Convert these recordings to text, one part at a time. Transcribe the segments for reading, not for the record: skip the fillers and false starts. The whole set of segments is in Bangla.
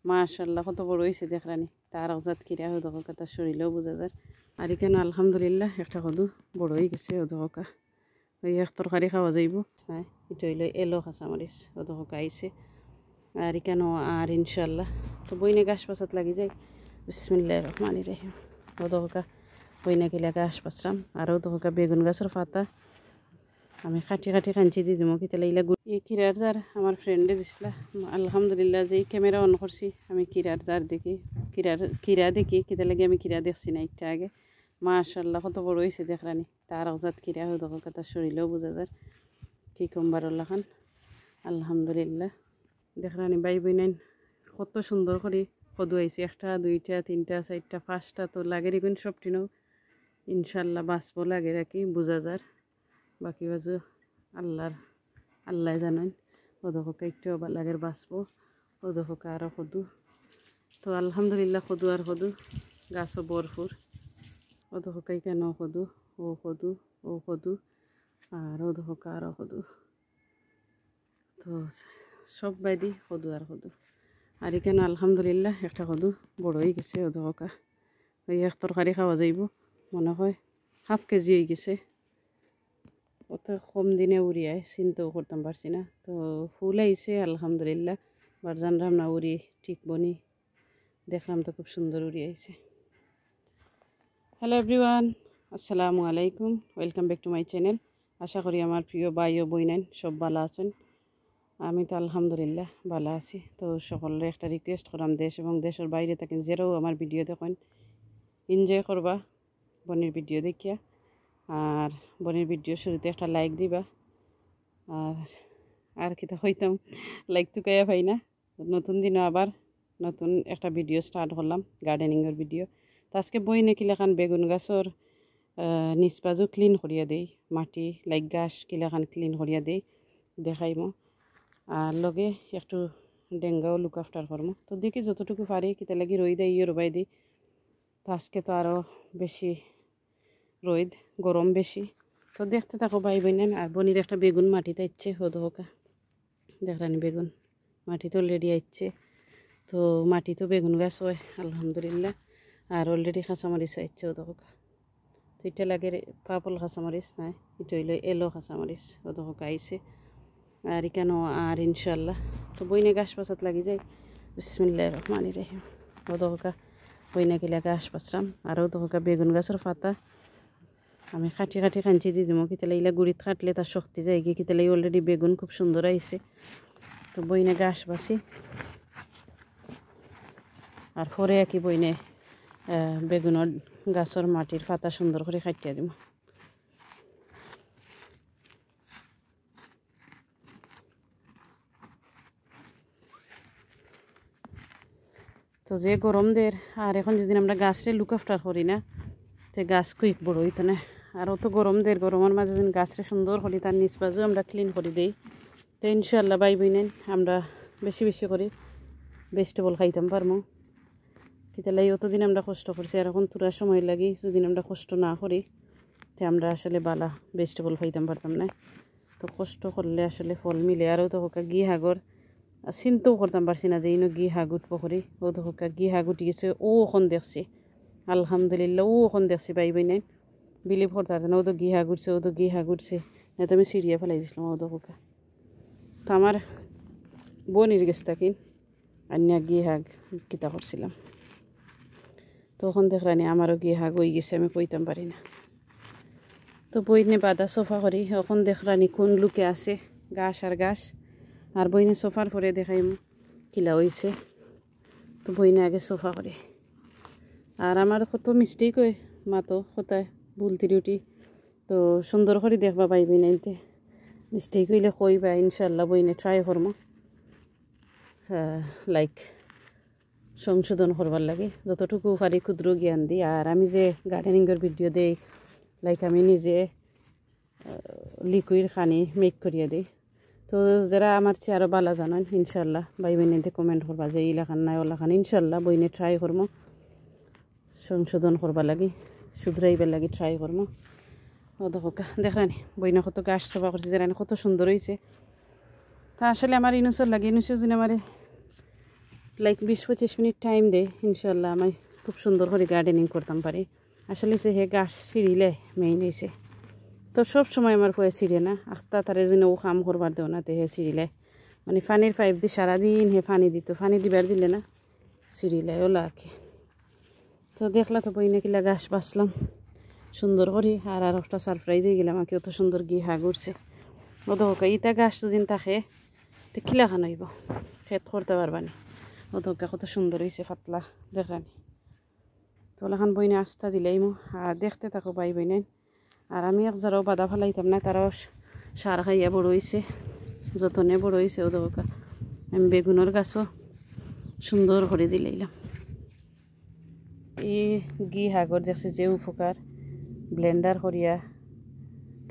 মাশাআল্লাহ কত বড় হয়েছে দেখরানি তার অজাত কিরা হয়ে দেখো কথা শরীরেও বোঝা যায় আর এখানে আলহামদুলিল্লাহ একটা কদু বড় হয়ে গেছে ও দেখো ওই এক তরকারি খাওয়া যাইব হ্যাঁ এটা হইলো এলো কাঁচামরিচ ও দেখো আইছে আর এখানে আর ইনশাল্লাহ তো বইনে গাছ পাচাত লাগি যায় বিসমিল্লাহির রহমানির রহিম ও দেখো বইনে গেলে গাছ পাচরাম আর ও দেখো বেগুন গাছের পাতা আমি কাটি কাটি কাঞ্চি দিয়ে দিব কি তাহলে এই কিরার জার আমার ফ্রেন্ডে দিছিলা আলহামদুলিল্লাহ যে ক্যামেরা অন করছি আমি কিরার জার দেখি কিরা দেখি কি তাহলে আমি কিরা দেখছি না একটা আগে মাশাআল্লাহ কত বড় হয়েছে দেখরানি তার অজাত কিরা হয়ে দেখো কথা শরীরেও বোঝা যায় কি কমবারল্লা খান আলহামদুলিল্লাহ দেখরানি বাই বইনাইন কত সুন্দর করে কদু আইছে একটা দুইটা তিনটা চারটা পাঁচটা তো লাগে দেখুন সবটিনও ইনশাল্লাহ বাঁচবো লাগে রাখি বোঝা যার বাকি বাজু আল্লাহ জানেন ও দেখো একটু আবার লাগের বাঁচবো ও দেখো আরও কদু তো আলহামদুলিল্লাহ কদু আর কদু গাছও ভরপুর ও দেখো কেন কদু ও কদু আর ও দেখো আরও কদু তো সব বাইদি কদু আর কদু আর এখানে আলহামদুলিল্লাহ একটা কদু বড় হয়ে গেছে ও দেখো ওই এক তরকারি খাওয়া যাইব মনে হয় 1/2 কেজি হয়ে গেছে অত কম দিনে উড়িয়ায় চিন্তাও করতাম পারছি না তো ফুল আইছে আলহামদুলিল্লাহ বারজান রান্না উড়ি ঠিক বনি দেখলাম তো খুব সুন্দর উড়ি আইছে হ্যালো এভরিওয়ান আসসালামু আলাইকুম welcome back to my channel আশা করি আমার প্রিয় ভাই ও বোনেন সব ভালো আছেন আমি তো আলহামদুলিল্লাহ ভালো আছি তো সকলের একটা রিকোয়েস্ট করাম দেশ এবং দেশের বাইরে থাকেন যারাও আমার ভিডিও দেখেন এনজয় করবা বনের ভিডিও দেখিয়া আর বনের ভিডিও শুরুতে একটা লাইক দিবা আর কি হইতাম লাইক তো কায়া পাই না নতুন দিনও আবার নতুন একটা ভিডিও স্টার্ট করলাম গার্ডেনিংয়ের ভিডিও তো আজকে বই নাকি লেখান বেগুন গাছর নিচপাজও ক্লিন করিয়া দেই মাটি লাইক গাছ কিলাখান ক্লিন করিয়া দেই দেখাইমো আর লগে একটু ডেঙ্গাও লুক আফটার করমো তো দেখি যতটুকু পারি কিতা লাগি রই দেয় ইয়ে রবাই দিই তো আজকে তো আরও বেশি রোদ গরম বেশি তো দেখতে থাকো ভাই বোনেন আর বনির একটা বেগুন মাটিতে ইচ্ছে হতো হোকা দেখরানি বেগুন মাটিতে অলরেডি আইচ্ছে তো মাটি তো বেগুন গাছ হয় আলহামদুলিল্লাহ আর অলরেডি কাঁচামরিচ আইচ্ছে হতো হোকা তো এটা লাগে পাপল কাঁচামরিচ নাই এটা হইলো এলো কাঁচামরিচ হতো হোকা আইছে আর এখানেও আর ইনশাল্লাহ তো বইনে গাছ পাচাত লাগি যায় বিসমিল্লাহির রহমানির রহিম হতো হোকা বইনে গেলে গাছ পাচরাম আর হতো হোকা বেগুন গাছের পাতা আমি কাটি কাটি কাঞ্চি দিয়ে দিব কিতালে ইলা গুড়িত কাটলে তার শক্তি যায় গিয়ে কিতালে অলরেডি বেগুন খুব সুন্দর আইছে তো বইনে গাছ বাসি আর পরে কি বইনে বেগুনের গাছের মাটির পাতা সুন্দর করে কাটিয়ে দিব তো যে গরম দের আর এখন যদি আমরা গাছরে লুক আফটার করি না তো গাছ কুইক বড় হইতো না আর অত গরম দের গরমের মাঝে যদি গাছরে সুন্দর করি তার নিচ বাজু আমরা ক্লিন করে দিই তো ইনশাল্লাহ ভাই বোনেন আমরা বেশি বেশি করে ভেজিটেবল খাইতাম পারবো কিতালে অতদিন আমরা কষ্ট করছি আর এখন তোরা সময় লাগি যদি আমরা কষ্ট না করি তো আমরা আসলে বালা ভেজিটেবল খাইতাম পারতাম না তো কষ্ট করলে আসলে ফল মিলে আরও তো হোকা গি হাগর চিন্তাও করতাম পারছি না যে ইনো গি হাগ উঠবো করি ও তো হোকা গি হাগ উঠি গেছে ও ওখান দেখছি আলহামদুলিল্লাহ ও ওখান দেখছি ভাই বোনেন বিলিভ করতে পারছে না ও তো গি হাগ উঠছে ও তো গি হাগ উঠছে না তো আমি সিঁড়িয়া ফেলাই দিয়েছিলাম ও তো হোকা তো আমার বোনের গেছে থাকি আন্যা গি হাগ কিতা করছিলাম তখন দেখলানি আমারও গিয়ে হাগ হয়ে গেছে আমি কইতাম পারি না তো বইনে বাদা সোফা করি এখন দেখলানি কোন লুকে আছে গাছ আর বইনে সোফার পরে দেখাইম কিলা হয়েছে তো বইনে আগে সোফা করে আর আমার কত মিস্টেক হয় মা তো কোথায় ভুল ত্রুটি তো সুন্দর করে দেখবা পাইবি নাইতে মিস্টেক হইলে কইবা ইনশাল্লাহ বইনে ট্রাই করবো লাইক সংশোধন করবার লাগে যতটুকু পারি ক্ষুদ্র জ্ঞান দিই আর আমি যে গার্ডেনিংয়ের ভিডিও দিই লাইক আমি নিজে লিকুইড খানি মেক করিয়া দিই তো যারা আমার চেয়ে আরও ভালো জানেন ইনশাল্লাহ ভাই বোনেতে কমেন্ট করবা যে ইলাখান নাই ওলাখান ইনশাল্লাহ বইনে ট্রাই করবো সংশোধন করবার লাগে শুধরাইবার লাগে ট্রাই করবো ও দেখো দেখলানি বইনে কত গাছ সফা করছে যারা কত সুন্দর হয়েছে তা আসলে আমার ইনুসর লাগে ইনুসর দিন আমার লাইক 20-25 মিনিট টাইম দে ইনশাল্লাহ আমি খুব সুন্দর করে গার্ডেনিং করতাম পারি আসলে সে হে গাছ ছিঁড়িলে মেইন হয়েছে তো সব সময় আমার কয়ে ছিঁড়ে না আখতা তারে যেন ও কাম করবার দেও না তে হে ছিঁড়িলে মানে পানির পাইপ দিয়ে সারাদিন হে পানি দিত পানি দিবার দিলে না ছিঁড়িলে ওলা আঁকে তো দেখলা তো বই নাকিলা গাছ বাঁচলাম সুন্দর করি আর একটা সারপ্রাইজ হয়ে গেলাম আমাকে অত সুন্দর গিয়ে হা ঘুরছে ও দোকা ইটা গাছ দুদিন থাকে তো খিলা খান হইব খেত করতে পারবানি ও দোকা কত সুন্দর হয়েছে পাতলা দেখানি তো ওলাখান বইনে আস্থা দিলেই মো আর দেখতে থাকো বাই বইনেন আর আমি এক যারাও বাধা ফেলাইতাম না তারাও সার খাইয়া বড় হয়েছে যতনে বড় হয়েছে ও দোকা আমি বেগুনের গাছও সুন্দর করে দিলাইলাম এই ঘি হাগর দেখছে যে উপকার ব্লেন্ডার করিয়া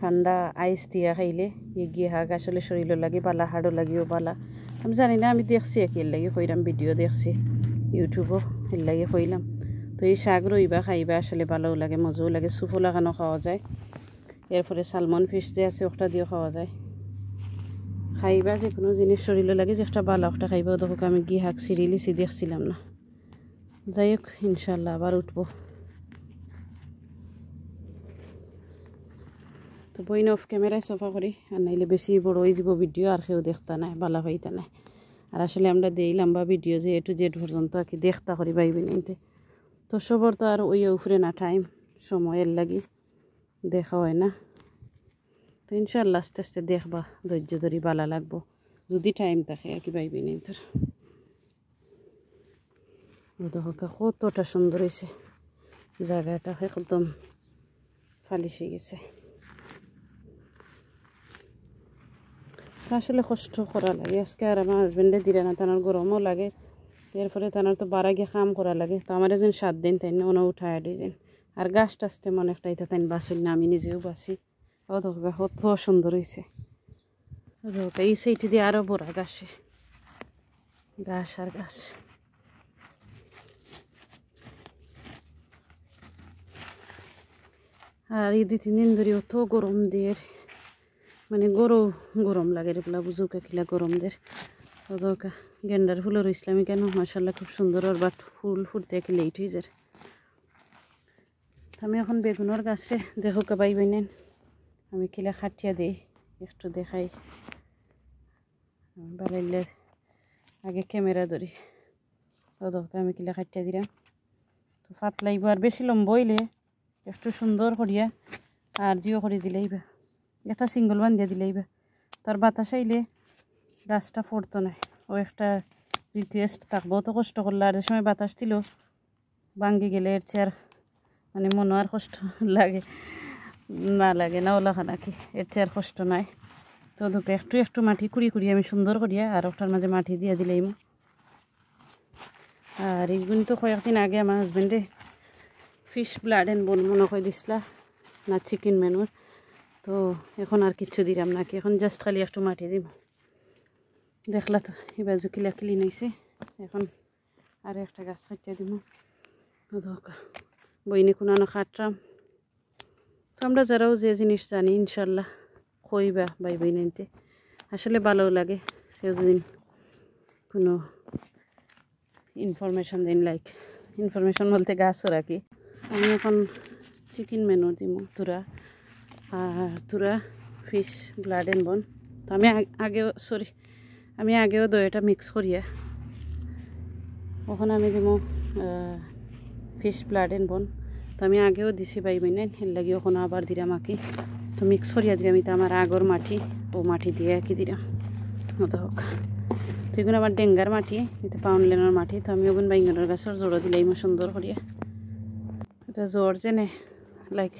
ঠান্ডা আইস দিয়া খাইলে এই ঘি হাগ আসলে শরীর লাগে বালা হাড়ও লাগিও বালা আমি জানি না আমি দেখছি এর লাগে কইলাম ভিডিও দেখছি ইউটিউবও এর লাগে কইলাম তো এই শাক রইবা খাইবা আসলে ভালোও লাগে মজাও লাগে সুফো লাগানো খাওয়া যায় এরপরে সালমন ফিশ যে আছে ওটা দিয়েও খাওয়া যায় খাইবা যে কোনো জিনিস শরীরে লাগে যে একটা বালা ওটা খাইবা দেখো আমি ঘি হাগ সিরিলিছি দেখছিলাম না যাই হোক ইনশাল্লাহ আবার উঠবো তো বইন অফ ক্যামেরায় সফা করি আর নাইলে বেশি বড় হয়ে যাব ভিডিও আর কেউ দেখতা নাই বালা পাইতা নাই আর আসলে আমরা দেই লম্বা ভিডিও যে A to Z পর্যন্ত আর কি দেখতা করি পাইবি নিতে তো সবর তো আর ওই উপরে না টাইম সময়ের লাগি দেখা হয় না তো ইনশাল্লাহ আস্তে আস্তে দেখবা ধৈর্য ধরি বালা লাগবো যদি টাইম থাকে আর কি পাইবি নিতে দেখো কতটা সুন্দর হয়েছে জায়গাটা একদম ফালিশ হয়ে গেছে আসলে কষ্ট করা লাগে আজকে আর আমার হাজবেন্ডে দিলে না তার গরমও লাগে এরপরে তার তো বারা গিয়ে কাম করা লাগে তো আমার যেন 7 দিন তাই না ওনা উঠায় দিয়েছেন আর গাছ টাছতে মনে একটা এটা তাই বাসুন না আমি নিজেও বাসি ও দেখো কত সুন্দর হয়েছে এই সাইডে দিয়ে আরও বড় গাছে গাছ আর গাছ আর এই 2-3 দিন ধরে অত গরম দিয়ে মানে গরম লাগে এগুলা বুঝুকা কিলা গরম দের ওদকা গেন্ডার ফুলের ইসলামী কেন মাশাআল্লাহ খুব সুন্দর আর বাট ফুল ফুটতে কি লেট হয়ে যায় আমি এখন বেগুনের গাছে দেখো কাবাই বইনেন আমি কিলা খাটিয়া দিই একটু দেখাই বালাইলে আগে ক্যামেরা ধরি ওদকা আমি কিলা খাটিয়া দিলাম তো পাতলাইব আর বেশি লম্বা হইলে একটু সুন্দর করিয়া আর জিও করে দিলেইবা একটা সিঙ্গল বান্ধিয়া দিলেইবা তার বাতাস আইলে গাছটা পড়তো না ও একটা রিকোয়েস্ট থাকবো তো কষ্ট করলে আর সময় বাতাস দিল ভাঙ্গি গেলে এর চেয়ার মানে মনে আর কষ্ট লাগে না ওলা নাকি এর চেয়ার কষ্ট নাই তো দুটো একটু মাটি কুড়ি আমি সুন্দর করিয়া আর ওটার মাঝে মাটি দিয়ে দিলেই আর এইগুলো তো কয়েকদিন আগে আমার হাজবেন্ডে ফিশ ব্লাড এন্ড বোন মনে করে দিছিলা না চিকেন মেনুর তো এখন আর কিচ্ছু দিলাম নাকি এখন জাস্ট খালি একটু মাটি দিব দেখলা তো এবার কিলা কিলি নাইছে এখন আর একটা গাছ কাটিয়ে দিব বইনে কোনো খাটরাম তো আমরা যারাও যে জিনিস জানি ইনশাল্লাহ কইবা বাই বইনেতে আসলে ভালো লাগে কেউ যদি কোনো ইনফরমেশন দিন লাইক ইনফরমেশন বলতে গাছও রাখি আমি এখন চিকেন মেনু দিব তুরা ফিশ ব্লাড এন্ড বোন তো আমি আগেও দইটা মিক্স করিয়া ওখানে আমি দিব ফিশ ব্লাড এন্ড বোন তো আমি আগেও দিছি পাইবি না এর লাগে ওখানে আবার দিলাম আঁকি তো মিক্স করিয়া দিলাম এটা আমার আগর মাটি ও মাটি দিয়ে আঁকি দিলাম ওটা হোক তো এগুলো আমার ডেঙ্গার মাটি এটা পাউন্ডলেনের মাটি তো আমি ওগুন বাইঙ্গনের গাছের জোড়ো দিলাই আমার সুন্দর করিয়া এটা জোর জেনে লাইক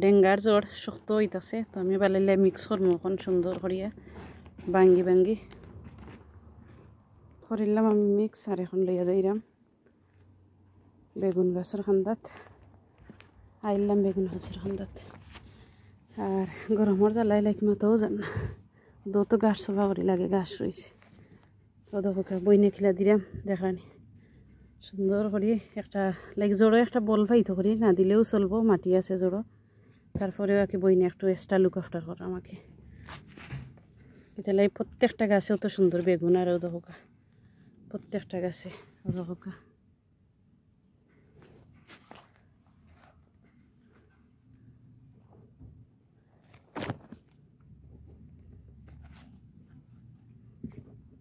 ডেঙ্গার জোর শক্ত হইতাছে তো আমি বালাইলে মিক্স করবো এখন সুন্দর করিয়া ভাঙ্গি করিলাম আমি মিক্স আর এখন লইয়া যাইলাম বেগুন গাছের খান্দাত আইলাম বেগুন গাছের খান্দাত আর গরমের জ্বালাই লাগি মাথাও যান না দত গাছ সফা করি লাগে গাছ রয়েছে তো দেখো বইনে খিলা দিলাম দেখানি সুন্দর করি একটা লাইক জোড়ো একটা বল পাইতো করি না দিলেও চলবো মাটি আছে জোড়ো তারপরেও আর কি বইনে একটু এক্সট্রা লুক আফটার করা আমাকে এটা লাই প্রত্যেকটা গাছে অত সুন্দর বেগুন আর দেখো প্রত্যেকটা গাছে ওরকম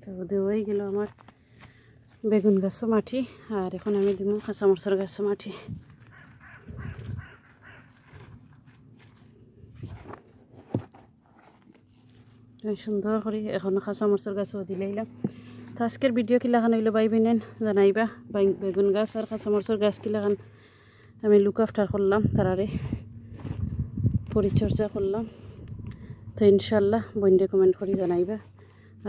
তো দেওয়াই গেল আমার বেগুন গাছও মাটি আর এখন আমি দিব কাঁচামরিচের গাছও মাটি সুন্দর করে এখন কাঁচামরিচের গাছও দিলাইলাম তো আজকের ভিডিও কিলাখান হইলো বাই বিনেন জানাইবা বেগুন গাছ আর কাঁচামরিচের গাছ কিলাখান আমি লুক আফটার করলাম তারারে পরিচর্যা করলাম তো ইনশাল্লাহ বন্ধে কমেন্ট করে জানাইবা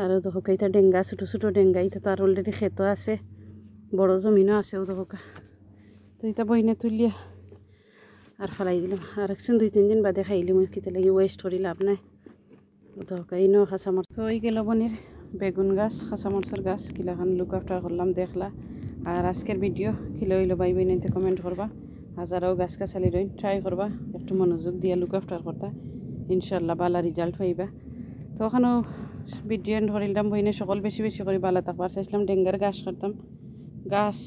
আর দেখো এটা ডেঙ্গা ছোটো ছোটো ডেঙ্গা এটা তো আর অলরেডি খেতো আছে বড় জমিনও আছে ও দেখো তো এটা বইনে তুলিয়া আর ফেলাই দিলাম আর একদিন 2-3 দিন বাদে খাইলি মই কিতে লাগি ওয়েস্ট করি লাভ নাই দেখো এই নো কাঁচামরিচ হয়ে গেল বনির বেগুন গাছ কাঁচামরিচের গাছ কিলাখান লুক আফটার করলাম দেখলা আর আজকের ভিডিও কিলো হইলো বাই বইনেতে কমেন্ট করবা আর যারাও গাছ গাছালি রইন ট্রাই করবা একটু মনোযোগ দিয়া লুক আফটার করতা ইনশাল্লাহ ভালো রেজাল্ট পাইবা তো ওখানেও ভিডিও ধরিলাম বইনে সকল বেশি বেশি করে ভালো থাকবার চাইছিলাম ডেঙ্গার গাছ কাটতাম গাছ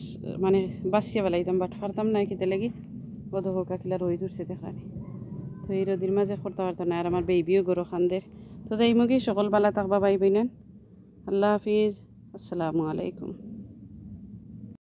মানে বাঁচিয়ে বেলাইতাম বাট পারতাম না কিতে লাগি বধকা কিলা রই দূরছে দেখানি তো এই রোদির মাঝে করতে পারতাম না আর আমার বেবিও গরো খান্দের তো যাই মুগি সকল ভালো থাকবা বাই বইনেন আল্লাহ হাফিজ আসসালামু আলাইকুম